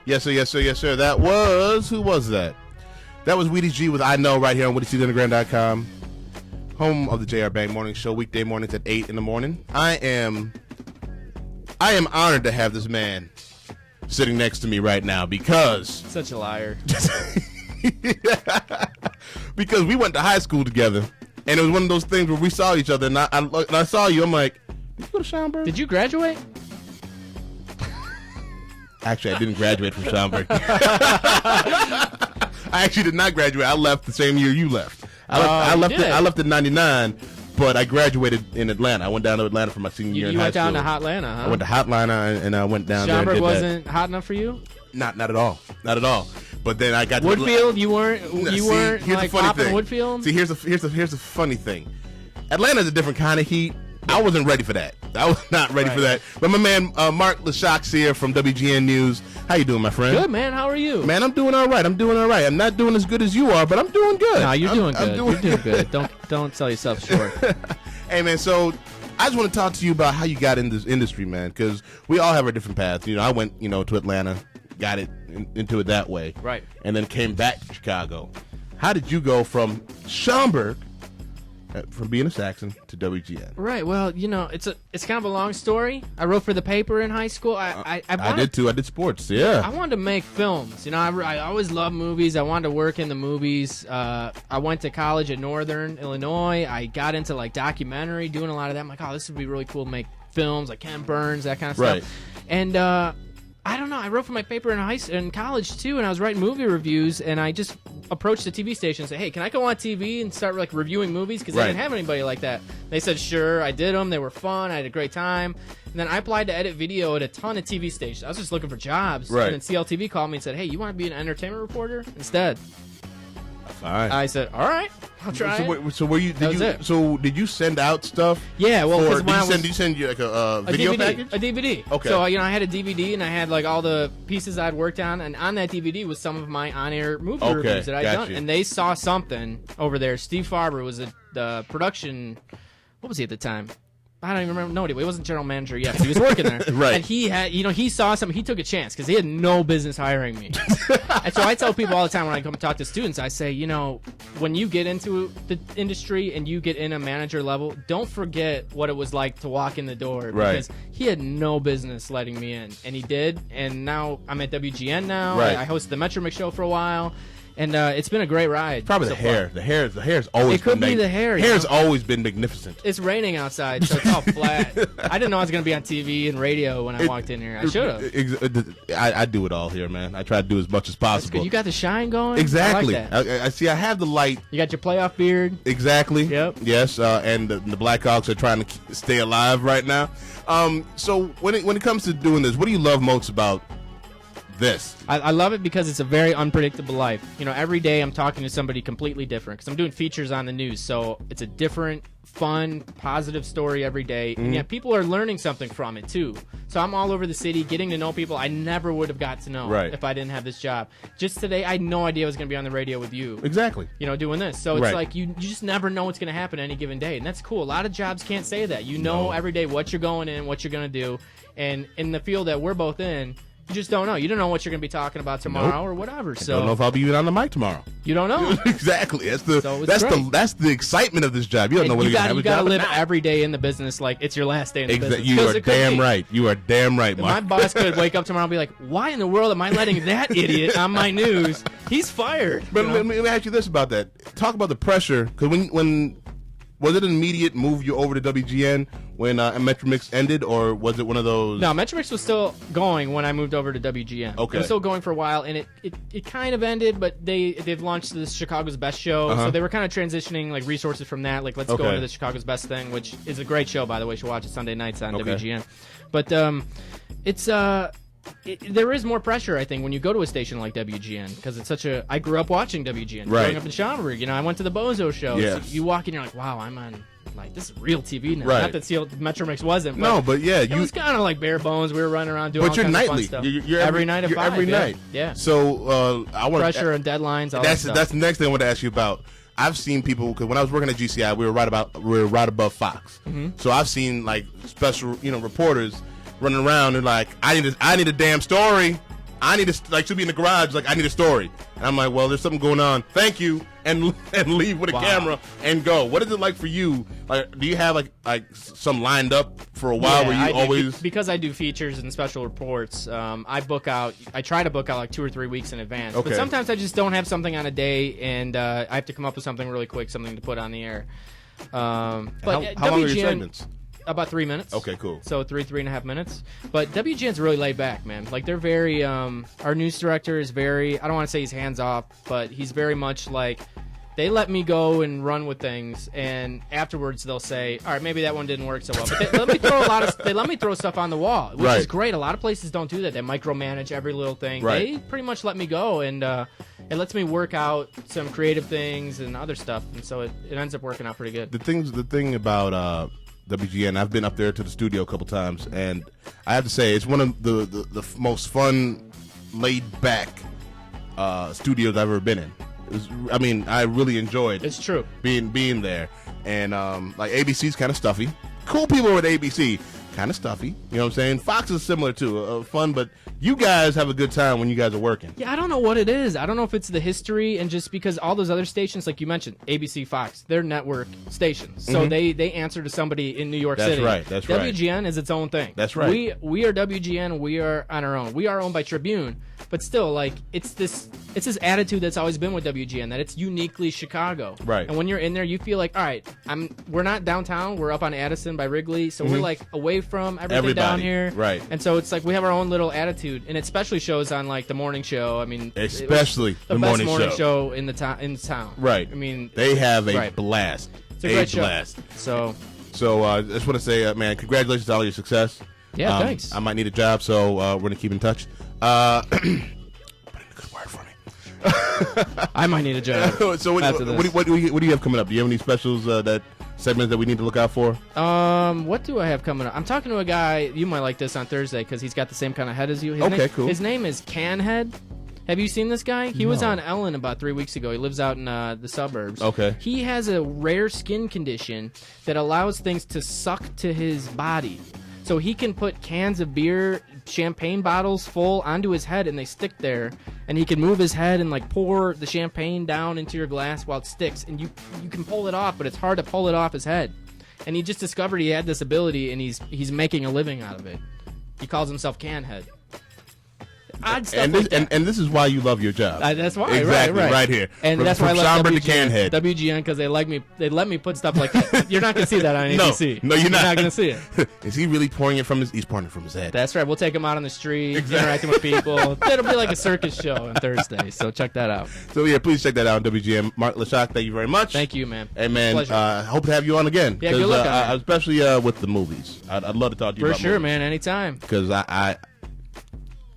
Yes, sir, yes, sir, yes, sir. That was, who was that? That was Weedy G with I Know right here on WGN.com, home of the JR Bank Morning Show, weekday mornings at 8 in the morning. I am honored to have this man sitting next to me right now because... Such a liar. Because we went to high school together, and it was one of those things where we saw each other, and I saw you, I'm like, did you go to Schaumburg? Did you graduate? Actually, I didn't graduate from Schaumburg. I actually did not graduate. I left the same year you left. I left in 99, but I graduated in Atlanta. I went down to Atlanta for my senior year in high school. You went down to Hotlanta, huh? I went to Hotlanta, and I went down there and did Schaumburg wasn't hot enough for you? Not at all. Not at all. But then I got Woodfield. You weren't like popping Woodfield. See, here's the funny thing. Atlanta's a different kind of heat. I wasn't ready for that. I was not ready for that. But my man Mark Leshock's here from WGN News. How you doing, my friend? Good, man. How are you? Man, I'm doing all right. I'm not doing as good as you are, but I'm doing good. No, you're doing good. You're doing good. Don't sell yourself short. Hey, man. So I just want to talk to you about how you got in this industry, man, because we all have our different paths. You know, I went, to Atlanta, got into it that way, right, and then came back to Chicago. How did you go from Schaumburg? From being a Saxon to WGN. Right. Well, it's kind of a long story. I wrote for the paper in high school. I did too. I did sports. Yeah. I wanted to make films. I always loved movies. I wanted to work in the movies. I went to college at Northern Illinois. I got into like documentary, doing a lot of that. I'm like, oh, this would be really cool to make films, like Ken Burns, that kind of stuff. Right. And I don't know. I wrote for my paper in college too, and I was writing movie reviews. And I just approached the TV station and said, "Hey, can I go on TV and start like reviewing movies?" Because I didn't have anybody like that. They said, "Sure." I did them. They were fun. I had a great time. And then I applied to edit video at a ton of TV stations. I was just looking for jobs. Right. And then CLTV called me and said, "Hey, you want to be an entertainment reporter instead?" Fine. I said, "All right, I'll try." So were you? Did you send out stuff? Yeah. Well, did you send you like a video package? A DVD. Okay. So I had a DVD and I had like all the pieces I'd worked on, and on that DVD was some of my on-air movie reviews that I'd done. And they saw something over there. Steve Farber was the production. What was he at the time? I don't even remember. No, he wasn't general manager yet. He was working there. Right. And he had, he saw something. He took a chance because he had no business hiring me. And so I tell people all the time when I come talk to students, I say, when you get into the industry and you get in a manager level, don't forget what it was like to walk in the door. Because he had no business letting me in. And he did. And now I'm at WGN now. Right. I hosted the Metro Mix show for a while. And it's been a great ride. Probably the hair. The hair's always. It could be the hair. Hair's always been magnificent. It's raining outside, so it's all flat. I didn't know I was going to be on TV and radio when I walked in here. I should have. I do it all here, man. I try to do as much as possible. That's good. You got the shine going. Exactly. I like that. I see. I have the light. You got your playoff beard. Exactly. Yep. Yes. And the Blackhawks are trying to stay alive right now. So when it comes to doing this, what do you love most about this? I love it because it's a very unpredictable life. Every day I'm talking to somebody completely different because I'm doing features on the news. So it's a different, fun, positive story every day. And yet people are learning something from it too. So I'm all over the city getting to know people I never would have got to know if I didn't have this job. Just today, I had no idea I was going to be on the radio with you. Exactly. Doing this. So it's like you just never know what's going to happen any given day. And that's cool. A lot of jobs can't say that. Every day what you're going in, what you're going to do. And in the field that we're both in, you just don't know. You don't know what you're going to be talking about tomorrow or whatever. So I don't know if I'll be even on the mic tomorrow. You don't know. Exactly. That's the excitement of this job. You don't know when you're going to have a job. You got to live every day in the business like it's your last day in the business. You are damn right. You are damn right, Mark. My boss could wake up tomorrow and be like, "Why in the world am I letting that idiot on my news? He's fired." But let me ask you this about that. Talk about the pressure, because when was it an immediate move you over to WGN when Metro Mix ended, or was it one of those? No, Metro Mix was still going when I moved over to WGN. Okay. It was still going for a while, and it kind of ended, but they've launched this Chicago's Best show, so they were kind of transitioning like resources from that. Like, let's go into the Chicago's Best thing, which is a great show, by the way. You should watch it Sunday nights on WGN. But it's there is more pressure, I think, when you go to a station like WGN, because it's such a. I grew up watching WGN, growing up in Schaumburg. I went to the Bozo show. Yeah. So you walk in, you're like, wow, I'm on. Like, this is real TV now. Right. Not that Metro Mix wasn't. But no, but yeah, it was kind of like bare bones. We were running around doing all kinds of fun stuff. You're every night at 5. Every night. Yeah. So I want pressure and deadlines. All that's the next thing I want to ask you about. I've seen people, because when I was working at GCI, we were right above Fox. So I've seen like special reporters running around and like, I need a damn story. I need to, like, she'll be in the garage, like, I need a story. And I'm like, well, there's something going on. Thank you. And leave with a camera and go. What is it like for you? Like, do you have, like some lined up for a while where you always... Because I do features and special reports, I try to book out like 2 or 3 weeks in advance. Okay. But sometimes I just don't have something on a day, and I have to come up with something really quick, something to put on the air. How long are your segments? About 3 minutes. Okay, cool. So 3.5 minutes. But WGN's really laid back, man. Like, they're very, our news director is very, I don't want to say he's hands off, but he's very much like, they let me go and run with things, and afterwards they'll say, all right, maybe that one didn't work so well. But they let me throw stuff on the wall, which is great. A lot of places don't do that. They micromanage every little thing. Right. They pretty much let me go, and it lets me work out some creative things and other stuff, and so it ends up working out pretty good. The thing about WGN, I've been up there to the studio a couple times, and I have to say it's one of the most fun, laid back studios I've ever been in. I really enjoyed. It's true being there, and like ABC's kind of stuffy. Cool people with ABC, kind of stuffy. You know what I'm saying? Fox is similar too, fun, but you guys have a good time when you guys are working. Yeah, I don't know what it is. I don't know if it's the history and just because all those other stations, like you mentioned, ABC, Fox, they're network stations, so they answer to somebody in New York City. That's right. WGN is its own thing. That's right. We are WGN. We are on our own. We are owned by Tribune, but still, like it's this attitude that's always been with WGN, that it's uniquely Chicago. Right. And when you're in there, you feel like, all right, we're not downtown. We're up on Addison by Wrigley, so we're like away from everybody down here. Right. And so it's like we have our own little attitude, and it especially shows on like the morning show. I mean, especially the best morning show in town. Right. I mean, they have a blast. It's a great blast. Show. So I just want to say, man, congratulations on all your success. Yeah, thanks. I might need a job, so we're gonna keep in touch. Put in a good word for me. I might need a job. So what do you have coming up? Do you have any specials, segments that we need to look out for? What do I have coming up? I'm talking to a guy, you might like this, on Thursday, because he's got the same kind of head as you. Cool. His name is Canhead. Have you seen this guy? He was on Ellen about 3 weeks ago. He lives out in the suburbs. Okay. He has a rare skin condition that allows things to suck to his body. So he can put cans of beer, champagne bottles full onto his head, and they stick there. And he can move his head and like pour the champagne down into your glass while it sticks. And you can pull it off, but it's hard to pull it off his head. And he just discovered he had this ability, and he's making a living out of it. He calls himself Canhead. Odd stuff and this is why you love your job. That's why, exactly, right here. And that's why I love Somber WGN, to Canhead. WGN, because they let me put stuff like that. You're not gonna see that on ABC. No, you're not. You're not gonna see it. Is he really pouring it from his? He's pouring it from his head. That's right. We'll take him out on the street, interacting with people. It'll be like a circus show on Thursday. So check that out. So yeah, please check that out on WGN. Mark Leshock, thank you very much. Thank you, man. Hey man, hope to have you on again. Yeah, good luck on especially with the movies. I'd love to talk to you for about sure, movies. man. Anytime. Because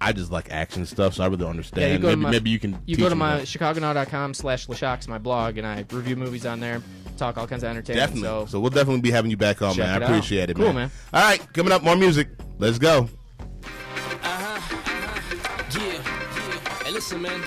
I just like action stuff, so I really don't understand. Yeah, maybe you can. You go to my chicagonow.com/Leshock's my blog, and I review movies on there, talk all kinds of entertainment. Definitely. So we'll definitely be having you back on, man. I appreciate it, man. Cool, man. All right, coming up, more music. Let's go. Yeah. Hey, listen, man.